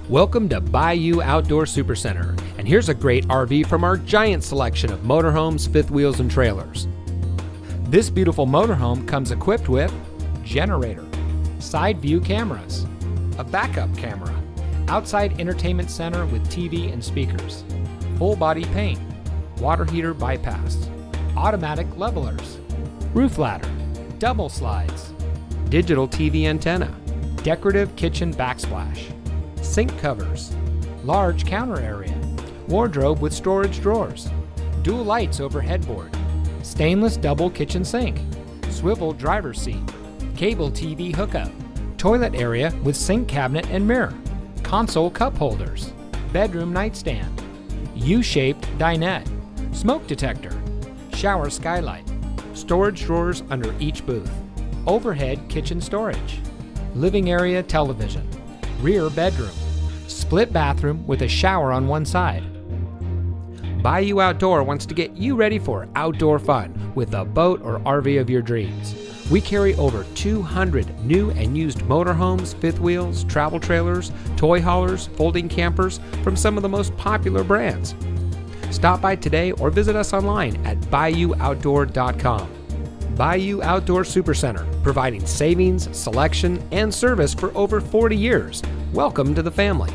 Welcome to Bayou Outdoor Supercenter, and here's a great RV from our giant selection of motorhomes, fifth wheels, and trailers. This beautiful motorhome comes equipped with generator, side view cameras, a backup camera, outside entertainment center with TV and speakers, full body paint, water heater bypass, automatic levelers, roof ladder, double slides, digital TV antenna, decorative kitchen backsplash, sink covers, large counter area, wardrobe with storage drawers, dual lights over headboard, stainless double kitchen sink, swivel driver's seat, cable TV hookup, toilet area with sink cabinet and mirror, console cup holders, bedroom nightstand, U-shaped dinette, smoke detector, shower skylight, storage drawers under each booth, overhead kitchen storage, living area television, rear bedroom, split bathroom with a shower on one side. Bayou Outdoor wants to get you ready for outdoor fun with the boat or RV of your dreams. We carry over 200 new and used motorhomes, fifth wheels, travel trailers, toy haulers, folding campers from some of the most popular brands. Stop by today or visit us online at BayouOutdoor.com. Bayou Outdoor Supercenter, providing savings, selection, and service for over 40 years. Welcome to the family.